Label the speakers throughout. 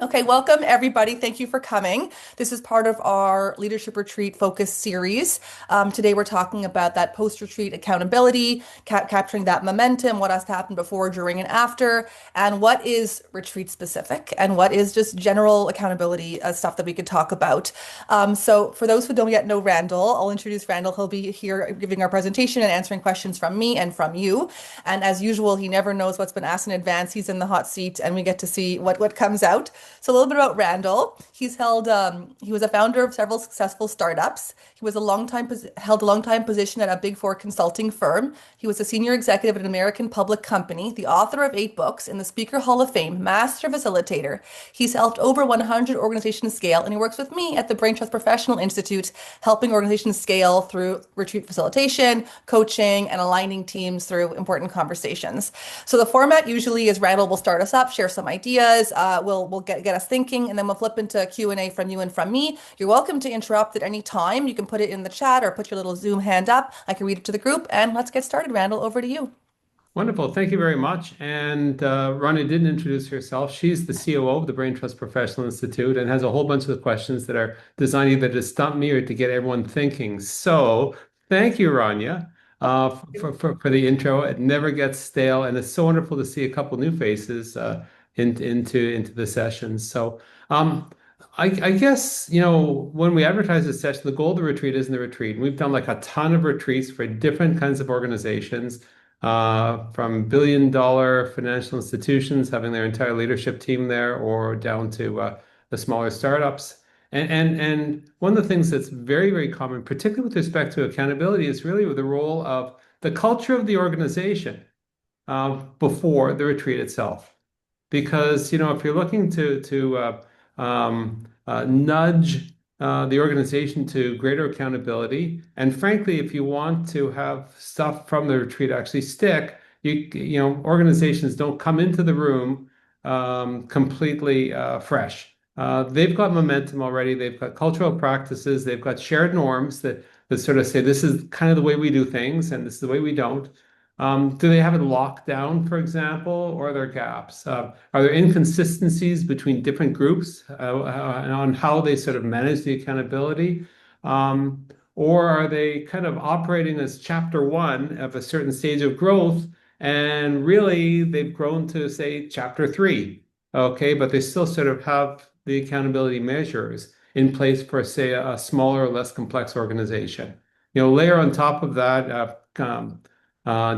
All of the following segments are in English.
Speaker 1: Okay, welcome everybody. Thank you for coming. This is part of our leadership retreat focus series. Today we're talking about that post-retreat accountability, capturing that momentum, what has to happen before, during, and after, and what is retreat specific, and what is just general accountability stuff that we could talk about. So for those who don't yet know Randall, I'll introduce Randall. He'll be here giving our presentation and answering questions from me and from you. And as usual, he never knows what's been asked in advance. He's in the hot seat, and we get to see what comes out. So a little bit about Randall. He was a founder of several successful startups. He was held a long time position at a Big Four consulting firm. He was a senior executive at an American public company, the author of 8 books in the Speaker Hall of Fame, master facilitator. He's helped over 100 organizations scale, and he works with me at the Brain Trust Professional Institute, helping organizations scale through retreat facilitation, coaching, and aligning teams through important conversations. So the format usually is Randall will start us up, share some ideas, we'll get us thinking, and then we'll flip into Q&A from you and from me. You're welcome to interrupt at any time. You can put it in the chat or put your little Zoom hand up. I can read it to the group, and let's get started. Randall, over to you.
Speaker 2: Wonderful. Thank you very much. And Ronnie didn't introduce herself. She's the COO of the Brain Trust Professional Institute and has a whole bunch of questions that are designed either to stump me or to get everyone thinking. So thank you, Rania, for the intro. It never gets stale, and it's so wonderful to see a couple new faces into the sessions. So I guess, when we advertise this session, the goal of the retreat isn't the retreat. We've done like a ton of retreats for different kinds of organizations from billion-dollar financial institutions having their entire leadership team there, or down to the smaller startups. And one of the things that's very, very common, particularly with respect to accountability, is really the role of the culture of the organization before the retreat itself. Because if you're looking to nudge the organization to greater accountability. And frankly, if you want to have stuff from the retreat actually stick, organizations don't come into the room completely fresh. They've got momentum already. They've got cultural practices. They've got shared norms that sort of say this is kind of the way we do things and this is the way we don't. Do they have it locked down, for example, or are there gaps? Are there inconsistencies between different groups on how they sort of manage the accountability? Or are they kind of operating as chapter one of a certain stage of growth, and really they've grown to, say, chapter three, okay, but they still sort of have the accountability measures in place for, say, a smaller or less complex organization. Layer on top of that,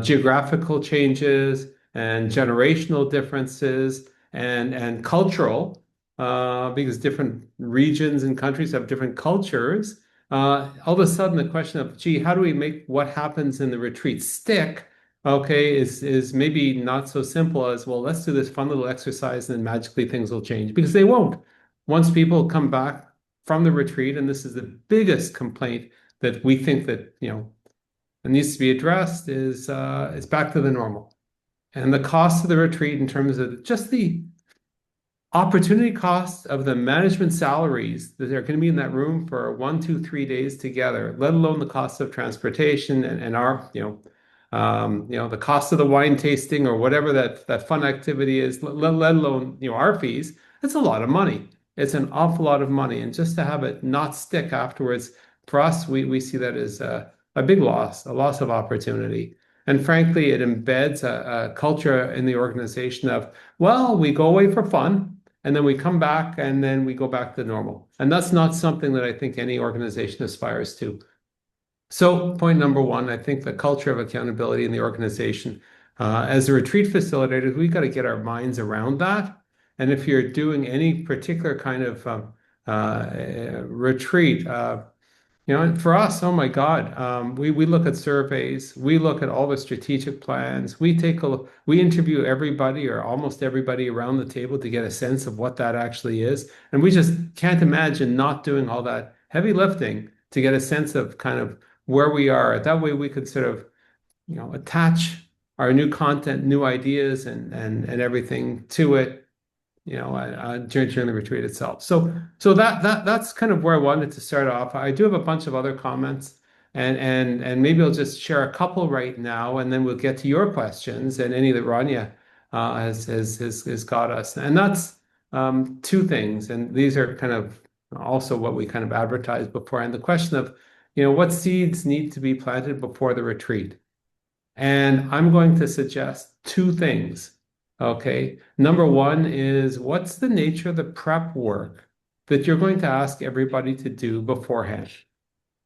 Speaker 2: geographical changes and generational differences and cultural, because different regions and countries have different cultures. All of a sudden, the question of, gee, how do we make what happens in the retreat stick? Okay, is maybe not so simple as, well, let's do this fun little exercise and then magically things will change, because they won't. Once people come back from the retreat, and this is the biggest complaint that we think that, it needs to be addressed, is it's back to the normal. And the cost of the retreat in terms of just the opportunity cost of the management salaries that are going to be in that room for 1, 2, 3 days together, let alone the cost of transportation and our, the cost of the wine tasting or whatever that fun activity is, let alone, our fees. It's a lot of money. It's an awful lot of money. And just to have it not stick afterwards, for us, we see that as a big loss, a loss of opportunity. And frankly, it embeds a culture in the organization of, well, we go away for fun, and then we come back, and then we go back to normal. And that's not something that I think any organization aspires to. So point number one, I think the culture of accountability in the organization. As a retreat facilitator, we've got to get our minds around that. And if you're doing any particular kind of retreat, for us, oh my God, we look at surveys, we look at all the strategic plans, we interview everybody or almost everybody around the table to get a sense of what that actually is. And we just can't imagine not doing all that heavy lifting to get a sense of kind of where we are. That way we could sort of, attach our new content, new ideas and everything to it, during the retreat itself. So that's kind of where I wanted to start off. I do have a bunch of other comments, and maybe I'll just share a couple right now, and then we'll get to your questions and any that Rania has got us. And that's two things, and these are kind of also what we kind of advertised before, and the question of, what seeds need to be planted before the retreat. And I'm going to suggest two things. Okay. Number one is what's the nature of the prep work that you're going to ask everybody to do beforehand?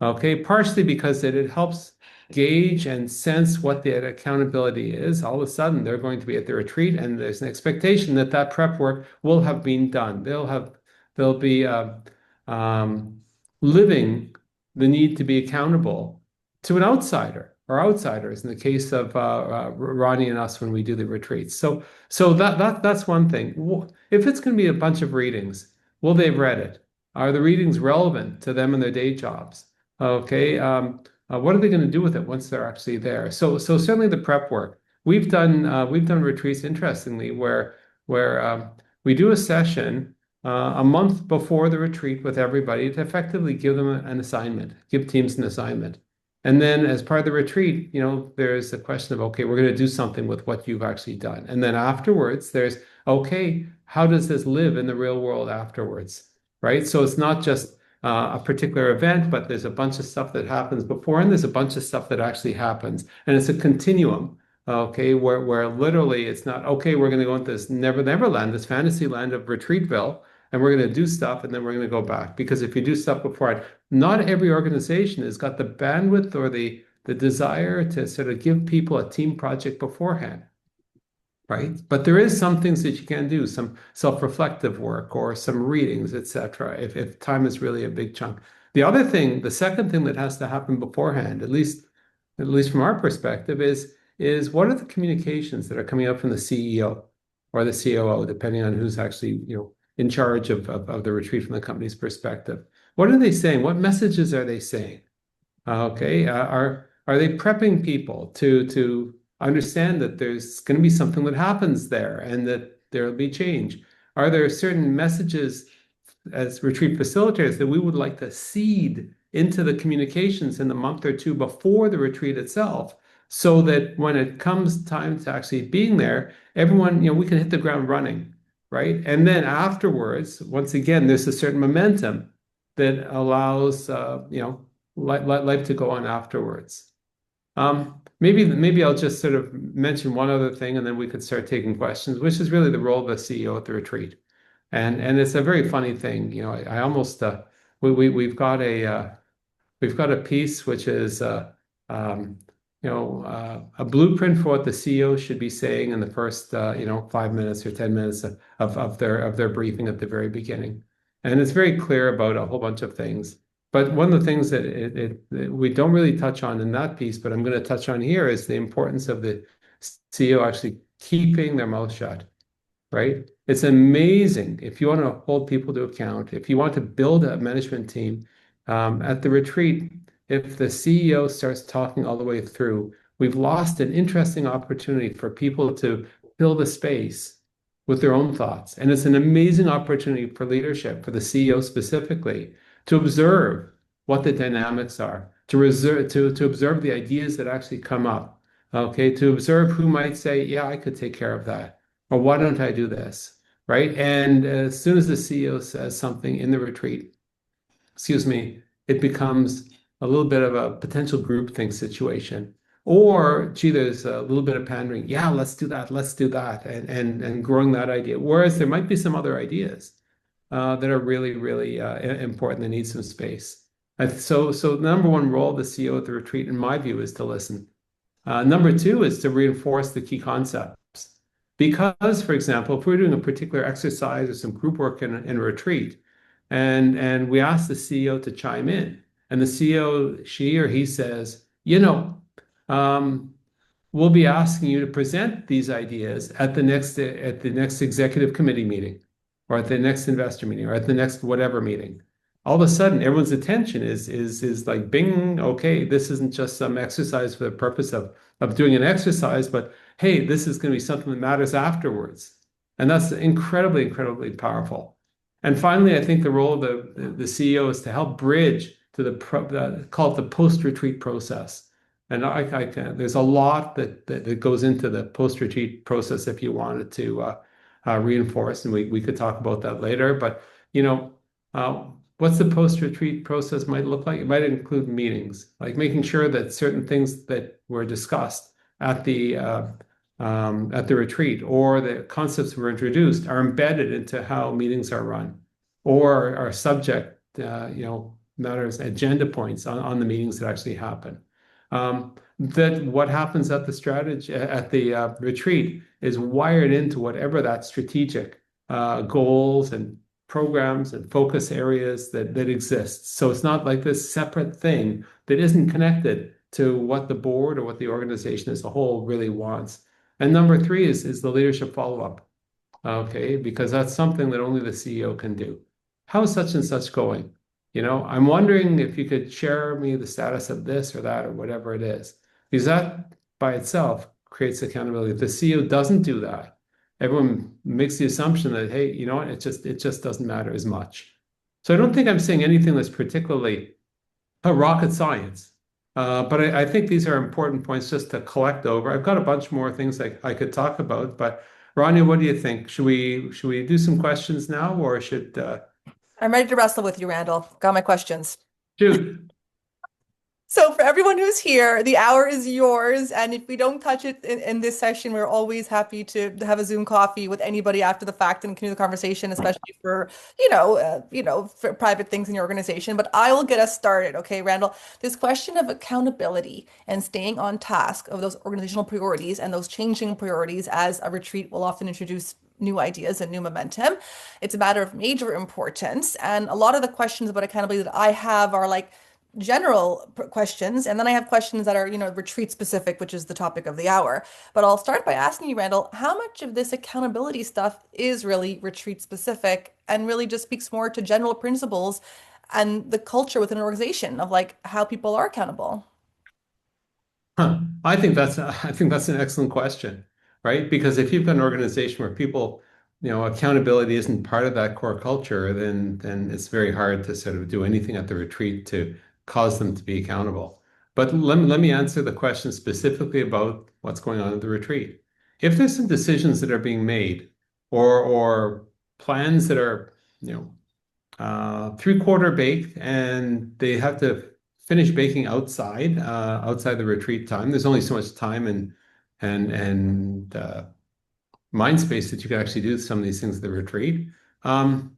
Speaker 2: Okay, partially because it helps gauge and sense what the accountability is. All of a sudden, they're going to be at the retreat, and there's an expectation that that prep work will have been done. They'll be um, living the need to be accountable to an outsider or outsiders in the case of Ronnie and us when we do the retreats. So that's one thing. If it's going to be a bunch of readings, will they've read it? Are the readings relevant to them and their day jobs? Okay. What are they going to do with it once they're actually there? So certainly the prep work. We've done retreats interestingly where we do a session a month before the retreat with everybody to effectively give them an assignment, give teams an assignment. And then as part of the retreat, there's a question of, okay, we're going to do something with what you've actually done. And then afterwards, there's, okay, how does this live in the real world afterwards? Right? So it's not just a particular event, but there's a bunch of stuff that happens before, and there's a bunch of stuff that actually happens. And it's a continuum, okay, where literally it's not, okay, we're going to go into this never land, this fantasy land of Retreatville, and we're going to do stuff, and then we're going to go back. Because if you do stuff before, not every organization has got the bandwidth or the desire to sort of give people a team project beforehand. Right? But there is some things that you can do, some self-reflective work or some readings, etc., if time is really a big chunk. The second thing that has to happen beforehand, at least from our perspective, is what are the communications that are coming up from the CEO or the COO, depending on who's actually, in charge of the retreat from the company's perspective. What are they saying? What messages are they saying? Okay, are they prepping people to understand that there's going to be something that happens there and that there will be change? Are there certain messages as retreat facilitators that we would like to seed into the communications in the month or two before the retreat itself, so that when it comes time to actually being there, everyone, we can hit the ground running, right? And then afterwards, once again, there's a certain momentum that allows, life to go on afterwards. Maybe I'll just sort of mention one other thing, and then we could start taking questions, which is really the role of the CEO at the retreat. And it's a very funny thing. I almost we've got a piece which is um, a blueprint for what the CEO should be saying in the first 5 minutes or 10 minutes of their briefing at the very beginning. And it's very clear about a whole bunch of things. But one of the things that we don't really touch on in that piece, but I'm going to touch on here, is the importance of the CEO actually keeping their mouth shut, right? It's amazing if you want to hold people to account, if you want to build a management team at the retreat, if the CEO starts talking all the way through, we've lost an interesting opportunity for people to fill the space with their own thoughts. And it's an amazing opportunity for leadership, for the CEO specifically, to observe what the dynamics are, to observe the ideas that actually come up, okay, to observe who might say, yeah, I could take care of that, or why don't I do this, right? And as soon as the CEO says something in the retreat, excuse me, it becomes a little bit of a potential groupthink situation. Or, gee, there's a little bit of pandering. Yeah, let's do that, and growing that idea. Whereas there might be some other ideas that are really, really important that need some space. So the number one role of the CEO at the retreat, in my view, is to listen. Number two is to reinforce the key concepts. Because, for example, if we're doing a particular exercise or some group work in a retreat, and we ask the CEO to chime in, and the CEO, she or he says, um, we'll be asking you to present these ideas at the next executive committee meeting, or at the next investor meeting, or at the next whatever meeting. All of a sudden, everyone's attention is like, bing, okay, this isn't just some exercise for the purpose of doing an exercise, but hey, this is going to be something that matters afterwards. And that's incredibly, incredibly powerful. And finally, I think the role of the CEO is to help bridge to call it the post-retreat process. And there's a lot that goes into the post-retreat process if you wanted to reinforced, and we could talk about that later. But you know, what's the post-retreat process might look like? It might include meetings, like making sure that certain things that were discussed at the retreat or the concepts were introduced are embedded into how meetings are run, or are subject, matters, agenda points on the meetings that actually happen. That what happens at the strategy at the retreat is wired into whatever that strategic goals and programs and focus areas that exist. So it's not like this separate thing that isn't connected to what the board or what the organization as a whole really wants. And number three is the leadership follow-up. Okay, because that's something that only the CEO can do. How's such and such going? I'm wondering if you could share me the status of this or that or whatever it is, because that by itself creates accountability. If the CEO doesn't do that, everyone makes the assumption that, hey, you know what, it just doesn't matter as much. So I don't think I'm saying anything that's particularly rocket science. But I think these are important points just to collect over. I've got a bunch more things I could talk about, but Rania, what do you think? Should we do some questions now, or should
Speaker 1: I'm ready to wrestle with you, Randall. Got my questions.
Speaker 2: shoot?
Speaker 1: So for everyone who's here, the hour is yours. And if we don't touch it in this session, we're always happy to have a Zoom coffee with anybody after the fact and continue the conversation, especially for, for private things in your organization. But I will get us started. Okay, Randall, this question of accountability and staying on task of those organizational priorities and those changing priorities as a retreat will often introduce new ideas and new momentum. It's a matter of major importance. And a lot of the questions about accountability that I have are like, general questions, and then I have questions that are, retreat specific, which is the topic of the hour. But I'll start by asking you, Randall, how much of this accountability stuff is really retreat specific and really just speaks more to general principles and the culture within an organization of like how people are accountable?
Speaker 2: Huh. I think that's an excellent question, right? Because if you've got an organization where people, accountability isn't part of that core culture, then it's very hard to sort of do anything at the retreat to cause them to be accountable. But let me answer the question specifically about what's going on at the retreat. If there's some decisions that are being made, or plans that are, three-quarter baked, and they have to finish baking outside the retreat time. There's only so much time and mind space that you can actually do some of these things at the retreat. Um,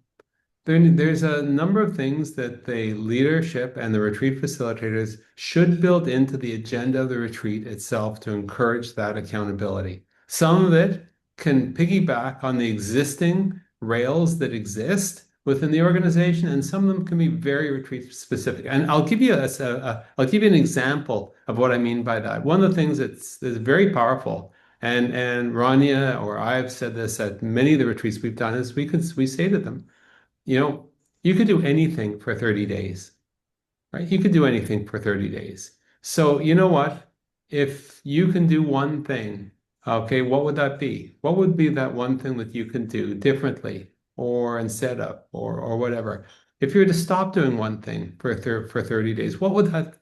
Speaker 2: there's a number of things that the leadership and the retreat facilitators should build into the agenda of the retreat itself to encourage that accountability. Some of it can piggyback on the existing rails that exist within the organization, and some of them can be very retreat specific. And I'll give you an example of what I mean by that. One of the things that's very powerful, and Rania or I've said this at many of the retreats we've done, is we say to them, you know, you could do anything for 30 days, right? You could do anything for 30 days. So, you know what? If you can do one thing, okay, what would that be? What would be that one thing that you can do differently or instead of or whatever? If you were to stop doing one thing for 30 days, what would that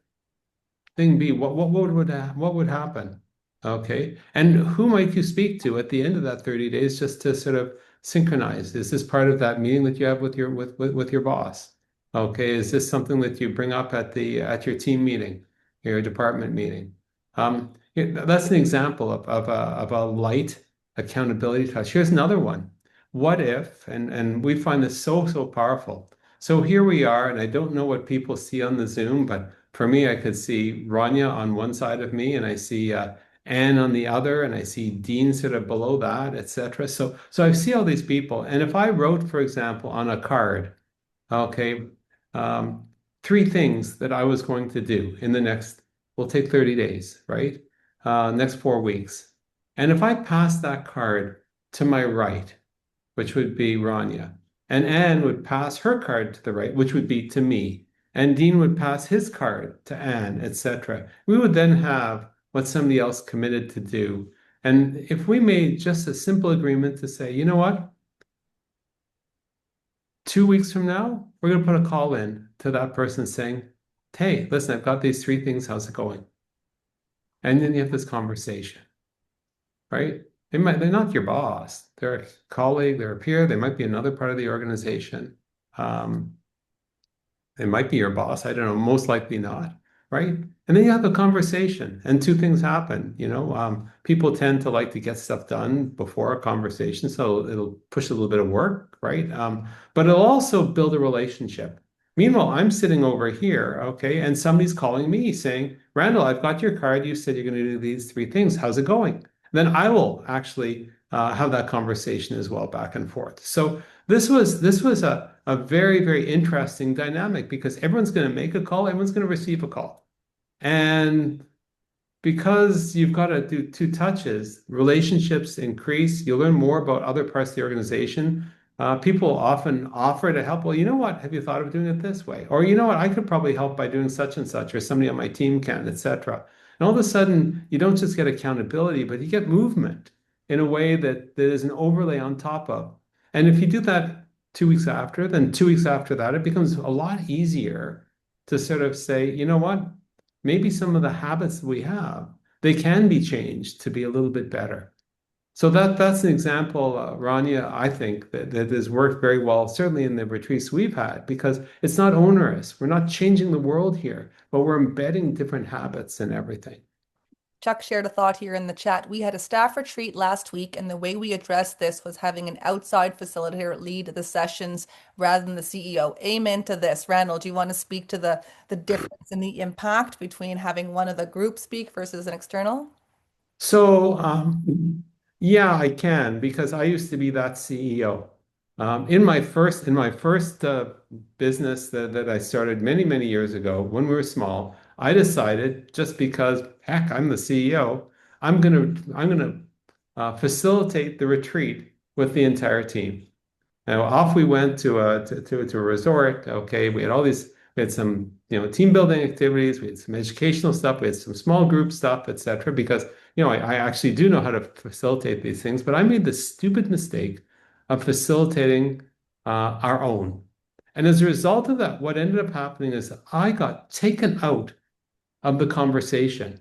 Speaker 2: thing be? What would happen? Okay. And who might you speak to at the end of that 30 days just to sort of synchronize? Is this part of that meeting that you have with your boss? Okay. Is this something that you bring up at your team meeting, your department meeting? That's an example of a light accountability touch. Here's another one. What if, and we find this so powerful. So here we are, and I don't know what people see on the Zoom, but for me, I could see Rania on one side of me, and I see Anne on the other, and I see Dean sort of below that, etc. So I see all these people, and if I wrote, for example, on a card, okay, um, three things that I was going to do in the next, we'll take 30 days, right? Next 4 weeks. And if I pass that card to my right, which would be Rania, and Anne would pass her card to the right, which would be to me, and Dean would pass his card to Anne, etc. We would then have what somebody else committed to do. And if we made just a simple agreement to say, you know what, 2 weeks from now, we're going to put a call in to that person saying, hey, listen, I've got these three things. How's it going? And then you have this conversation, right? they're not your boss. They're a colleague, they're a peer, they might be another part of the organization. Um, It might be your boss. I don't know. Most likely not. Right. And then you have a conversation and two things happen. People tend to like to get stuff done before a conversation. So it'll push a little bit of work. Right. But it'll also build a relationship. Meanwhile, I'm sitting over here. Okay. And somebody's calling me saying, Randall, I've got your card. You said you're going to do these three things. How's it going? Then I will actually have that conversation as well, back and forth. So this was a very, very interesting dynamic because everyone's going to make a call, everyone's going to receive a call. And because you've got to do two touches, relationships increase. You learn more about other parts of the organization. People often offer to help. Well, you know what? Have you thought of doing it this way? Or you know what? I could probably help by doing such and such, or somebody on my team can, etc. And all of a sudden, you don't just get accountability, but you get movement in a way that is an overlay on top of. And if you do that 2 weeks after, then 2 weeks after that, it becomes a lot easier to sort of say, you know what? Maybe some of the habits that we have, they can be changed to be a little bit better. So that's an example, Rania, I think that has worked very well, certainly in the retreats we've had, because it's not onerous. We're not changing the world here, but we're embedding different habits and everything.
Speaker 1: Chuck shared a thought here in the chat. We had a staff retreat last week, and the way we addressed this was having an outside facilitator lead the sessions rather than the CEO. Amen to this. Randall, do you want to speak to the difference in the impact between having one of the group speak versus an external?
Speaker 2: So, yeah, I can because I used to be that CEO. In my first business that I started many, many years ago when we were small, I decided just because heck, I'm the CEO, I'm gonna facilitate the retreat with the entire team. Now off we went to a resort. Okay, we had some team building activities, we had some educational stuff, we had some small group stuff, etc. Because I actually do know how to facilitate these things, but I made the stupid mistake of facilitating our own. And as a result of that, what ended up happening is I got taken out of the conversation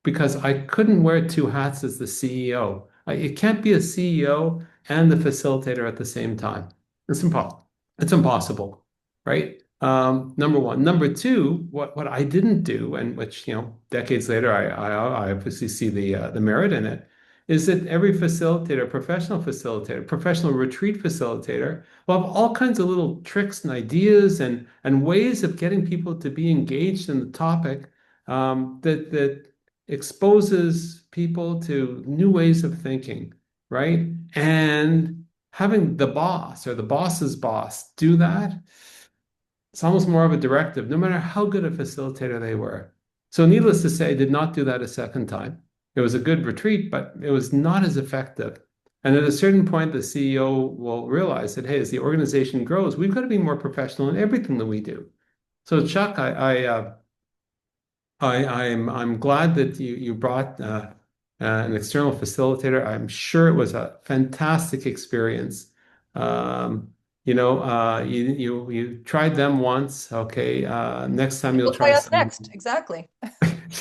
Speaker 2: because I couldn't wear two hats as the CEO. It can't be a CEO and the facilitator at the same time. It's impossible. It's impossible, right? Number one. Number two, what I didn't do, and which decades later, I obviously see the merit in it, is that every facilitator, professional retreat facilitator, will have all kinds of little tricks and ideas and ways of getting people to be engaged in the topic that exposes people to new ways of thinking, right? And having the boss or the boss's boss do that, it's almost more of a directive, no matter how good a facilitator they were. So, needless to say, I did not do that a second time. It was a good retreat, but it was not as effective. And at a certain point, the CEO will realize that, hey, as the organization grows, we've got to be more professional in everything that we do. So, Chuck, I'm glad that you brought an external facilitator. I'm sure it was a fantastic experience. You tried them once. Okay, next time you'll
Speaker 1: You'll try
Speaker 2: try
Speaker 1: us
Speaker 2: some.
Speaker 1: next. Exactly.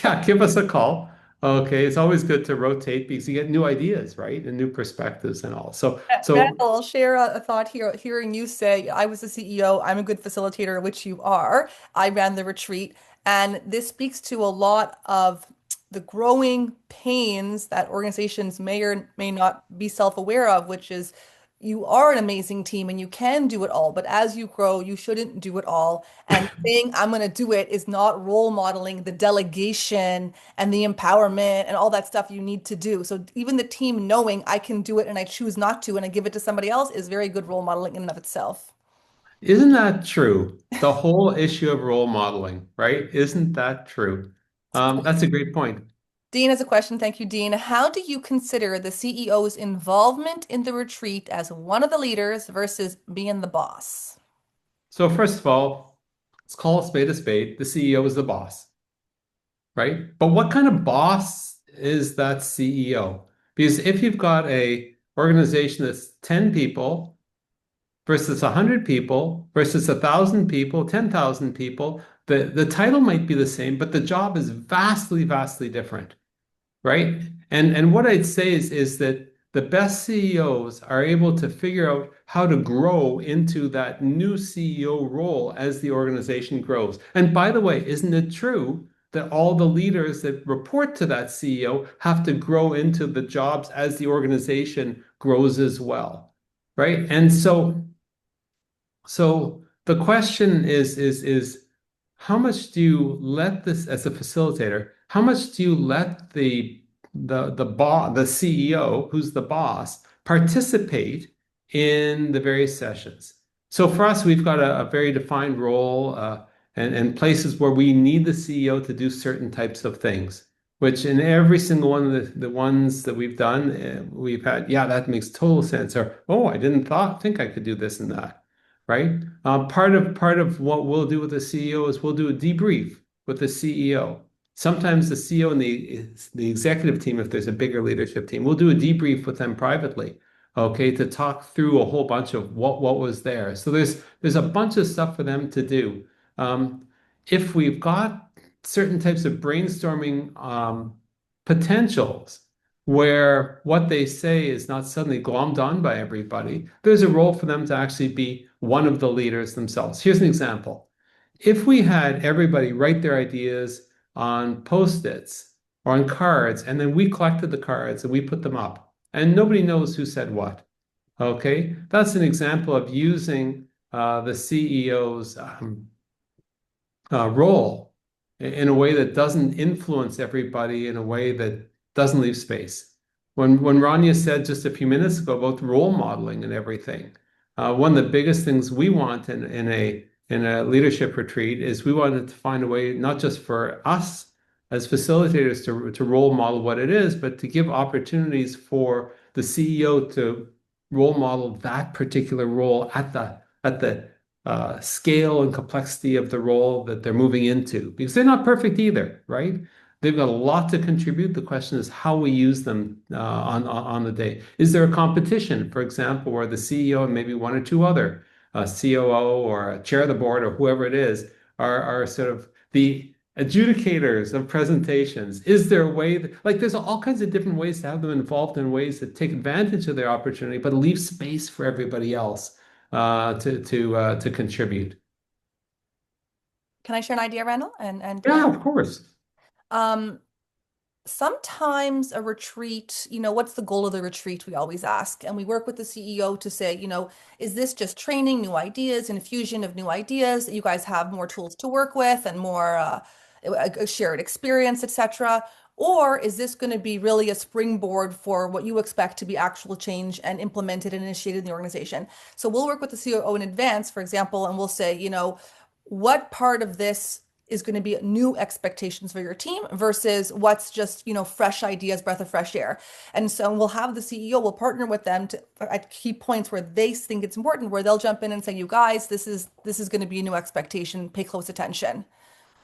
Speaker 2: Yeah, give us a call. Okay, it's always good to rotate because you get new ideas, right, and new perspectives and all. So
Speaker 1: Randall, I'll share a thought here. Hearing you say, I was the CEO, I'm a good facilitator, which you are. I ran the retreat. And this speaks to a lot of the growing pains that organizations may or may not be self-aware of, which is you are an amazing team and you can do it all. But as you grow, you shouldn't do it all. And saying, I'm going to do it is not role modeling the delegation and the empowerment and all that stuff you need to do. So even the team knowing I can do it and I choose not to and I give it to somebody else is very good role modeling in and of itself.
Speaker 2: isn't that true? The whole issue of role modeling, right? Isn't that true? That's a great point.
Speaker 1: Dean has a question. Thank you, Dean. How do you consider the CEO's involvement in the retreat as one of the leaders versus being the boss?
Speaker 2: So first of all, let's call a spade a spade. The CEO is the boss, right? But what kind of boss is that CEO? Because if you've got a organization that's 10 people versus 100 people versus 1,000 people, 10,000 people, the title might be the same, but the job is vastly, vastly different, right? And what I'd say is that the best CEOs are able to figure out how to grow into that new CEO role as the organization grows. And by the way, isn't it true that all the leaders that report to that CEO have to grow into the jobs as the organization grows as well, right? And so the question is how much do you let this as a facilitator, how much do you let the CEO, who's the boss, participate in the various sessions? So for us, we've got a very defined role and places where we need the CEO to do certain types of things, which in every single one of the ones that we've done, we've had, yeah, that makes total sense. Or, oh, I didn't think I could do this and that, right? Part of what we'll do with the CEO is we'll do a debrief with the CEO. Sometimes the CEO and the executive team, if there's a bigger leadership team, we'll do a debrief with them privately, okay, to talk through a whole bunch of what was there. So there's a bunch of stuff for them to do. Um, if we've got certain types of brainstorming potentials where what they say is not suddenly glommed on by everybody, there's a role for them to actually be one of the leaders themselves. Here's an example. If we had everybody write their ideas on post-its or on cards, and then we collected the cards and we put them up, and nobody knows who said what, okay? That's an example of using the CEO's role in a way that doesn't influence everybody in a way that doesn't leave space. When Rania said just a few minutes ago about role modeling and everything, one of the biggest things we want in a leadership retreat is we wanted to find a way not just for us as facilitators to role model what it is, but to give opportunities for the CEO to role model that particular role at the scale and complexity of the role that they're moving into, because they're not perfect either, right? They've got a lot to contribute. The question is how we use them on the day. Is there a competition, for example, where the CEO and maybe one or two other COO or chair of the board or whoever it is are sort of the adjudicators of presentations? Is there a way that, like, there's all kinds of different ways to have them involved in ways that take advantage of their opportunity, but leave space for everybody else to contribute.
Speaker 1: Can I share an idea, Randall? And
Speaker 2: Yeah, of course.
Speaker 1: um, sometimes a retreat, what's the goal of the retreat? We always ask. And we work with the CEO to say, is this just training, new ideas, infusion of new ideas? You guys have more tools to work with and more a shared experience, etc. Or is this going to be really a springboard for what you expect to be actual change and implemented and initiated in the organization? So we'll work with the CEO in advance, for example, and we'll say, what part of this is going to be new expectations for your team versus what's just, fresh ideas, breath of fresh air. And so we'll have the CEO, we'll partner with them to at key points where they think it's important, where they'll jump in and say, you guys, this is going to be a new expectation. Pay close attention.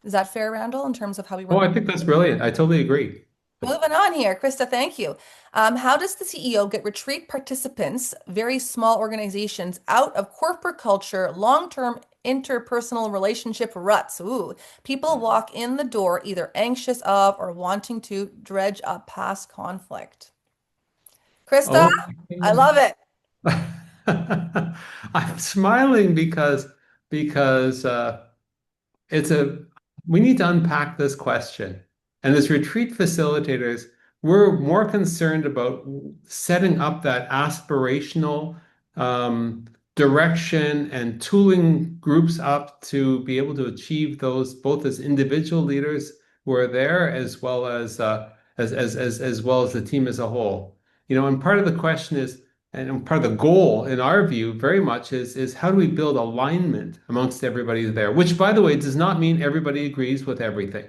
Speaker 1: Is that fair, Randall, in terms of how we
Speaker 2: Oh,
Speaker 1: work?
Speaker 2: I think that's brilliant. I totally agree.
Speaker 1: Moving on here, Krista, thank you. How does the CEO get retreat participants, very small organizations, out of corporate culture, long-term interpersonal relationship ruts? Ooh, people walk in the door either anxious of or wanting to dredge up past conflict. Krista, I
Speaker 2: Okay.
Speaker 1: love it.
Speaker 2: I'm smiling because it's a we need to unpack this question. And as retreat facilitators, we're more concerned about setting up that aspirational um, direction and tooling groups up to be able to achieve those both as individual leaders who are there as well as the team as a whole. And part of the question is, and part of the goal in our view very much is how do we build alignment amongst everybody there, which by the way does not mean everybody agrees with everything,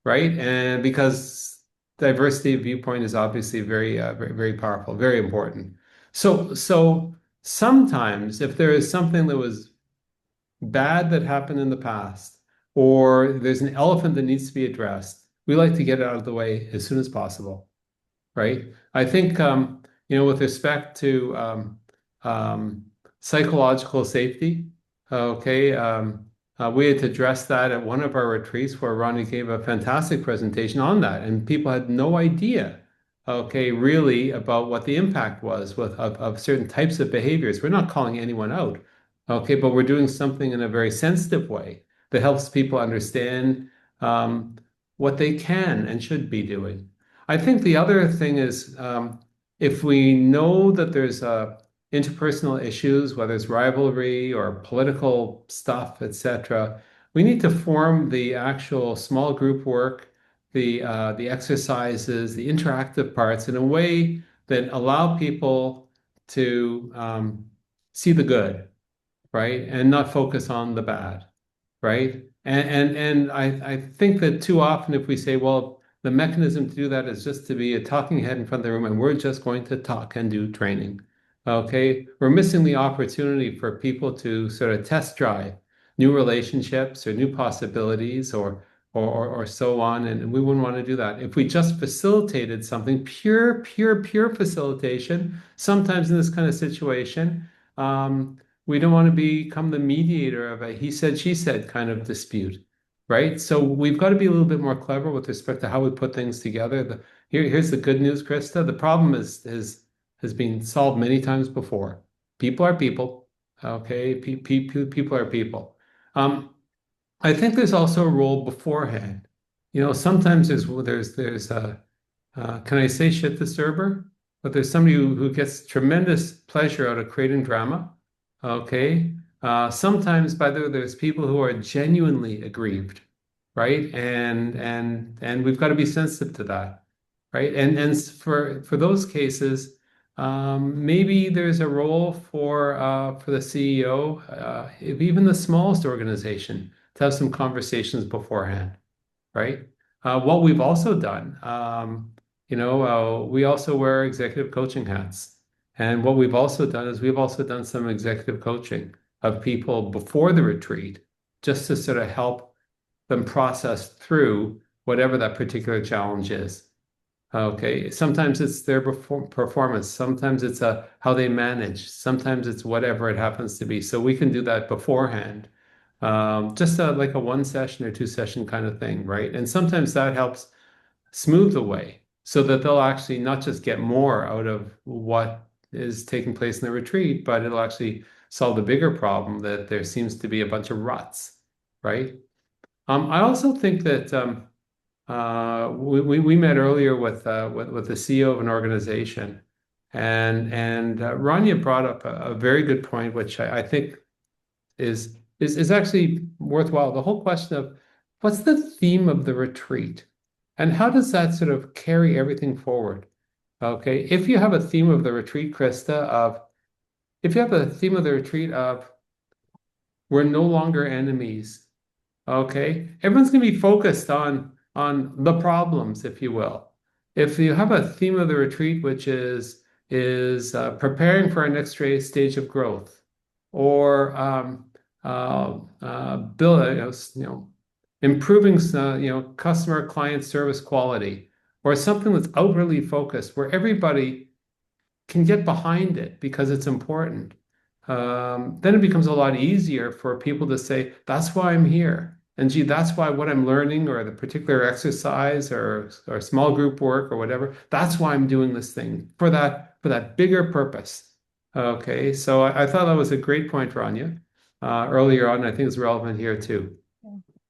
Speaker 2: right? And because diversity of viewpoint is obviously very, very powerful, very important. So sometimes if there is something that was bad that happened in the past, or there's an elephant that needs to be addressed, we like to get it out of the way as soon as possible, right? I think, with respect to um, psychological safety, okay, we had to address that at one of our retreats where Ronnie gave a fantastic presentation on that, and people had no idea okay, really about what the impact was of certain types of behaviors. We're not calling anyone out, okay, but we're doing something in a very sensitive way that helps people understand um, what they can and should be doing. I think the other thing is if we know that there's interpersonal issues, whether it's rivalry or political stuff, etc., we need to form the actual small group work, the exercises, the interactive parts in a way that allow people to see the good, right? And not focus on the bad, right? And I think that too often if we say, well, the mechanism to do that is just to be a talking head in front of the room and we're just going to talk and do training. Okay, we're missing the opportunity for people to sort of test drive new relationships or new possibilities or so on. And we wouldn't want to do that. If we just facilitated something, pure facilitation, sometimes in this kind of situation, we don't want to become the mediator of a he said, she said kind of dispute, right? So we've got to be a little bit more clever with respect to how we put things together. Here's the good news, Krista. The problem has been solved many times before. People are people. Okay, people are people. Um, I think there's also a role beforehand. Sometimes there's a can I say shit disturber? But there's somebody who gets tremendous pleasure out of creating drama. Okay. Sometimes, by the way, there's people who are genuinely aggrieved, right? And we've got to be sensitive to that, right? And for those cases, maybe there's a role for the CEO, if even the smallest organization, to have some conversations beforehand, right? What we've also done, we also wear executive coaching hats. And what we've also done is we've also done some executive coaching of people before the retreat, just to sort of help them process through whatever that particular challenge is. Okay, sometimes it's their performance, sometimes it's how they manage, sometimes it's whatever it happens to be. So we can do that beforehand, just like a one session or two session kind of thing, right? And sometimes that helps smooth the way so that they'll actually not just get more out of what is taking place in the retreat, but it'll actually solve the bigger problem that there seems to be a bunch of ruts, right? I also think that we met earlier with the CEO of an organization, and Rania brought up a very good point, which I think is actually worthwhile. The whole question of what's the theme of the retreat, and how does that sort of carry everything forward? Okay, if you have a theme of the retreat, Krista, of if you have a theme of the retreat of we're no longer enemies. Okay, everyone's going to be focused on the problems, if you will. If you have a theme of the retreat, which is preparing for our next stage of growth, or build, improving, customer client service quality, or something that's outwardly focused, where everybody can get behind it because it's important, then it becomes a lot easier for people to say, that's why I'm here. And gee, that's why what I'm learning or the particular exercise or small group work or whatever, that's why I'm doing this thing for that bigger purpose. Okay, so I thought that was a great point, Rania, earlier on. I think it's relevant here too.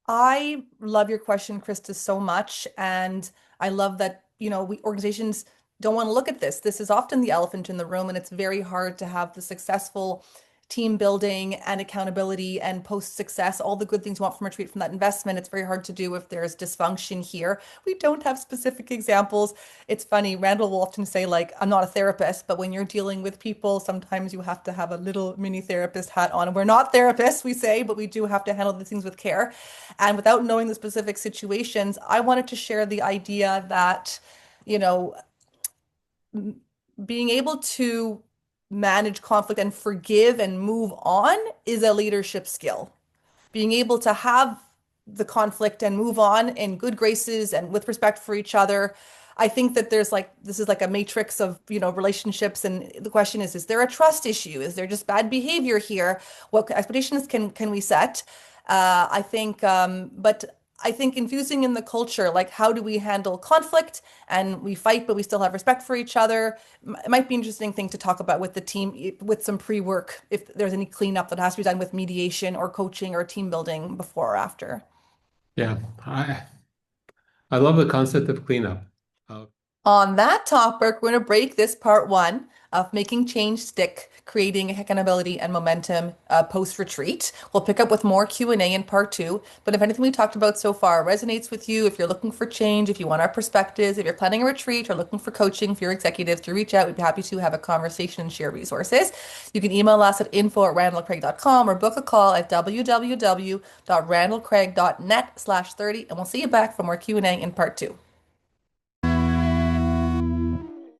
Speaker 1: I love your question, Krista, so much. And I love that, organizations don't want to look at this. This is often the elephant in the room, and it's very hard to have the successful team building and accountability and post success, all the good things you want from retreat from that investment. It's very hard to do if there's dysfunction here. We don't have specific examples. It's funny, Randall will often say, like, I'm not a therapist, but when you're dealing with people, sometimes you have to have a little mini therapist hat on. And we're not therapists, we say, but we do have to handle the things with care. And without knowing the specific situations, I wanted to share the idea that, you know, being able to manage conflict and forgive and move on is a leadership skill. Being able to have the conflict and move on in good graces and with respect for each other. I think that this is like a matrix of, relationships. And the question is there a trust issue? Is there just bad behavior here? What expectations can we set? I think, but I think infusing in the culture, like how do we handle conflict and we fight, but we still have respect for each other. It might be an interesting thing to talk about with the team, with some pre-work, if there's any cleanup that has to be done with mediation or coaching or team building before or after.
Speaker 2: Yeah, I love the concept of cleanup. Uh,
Speaker 1: On that topic, we're going to break this part one of making change stick, creating accountability and momentum post-retreat. We'll pick up with more Q&A in part two. But if anything we talked about so far resonates with you, if you're looking for change, if you want our perspectives, if you're planning a retreat or looking for coaching for your executives to reach out, we'd be happy to have a conversation and share resources. You can email us at info@randallcraig.com or book a call at www.randallcraig.net/30. And we'll see you back for more Q&A in part two.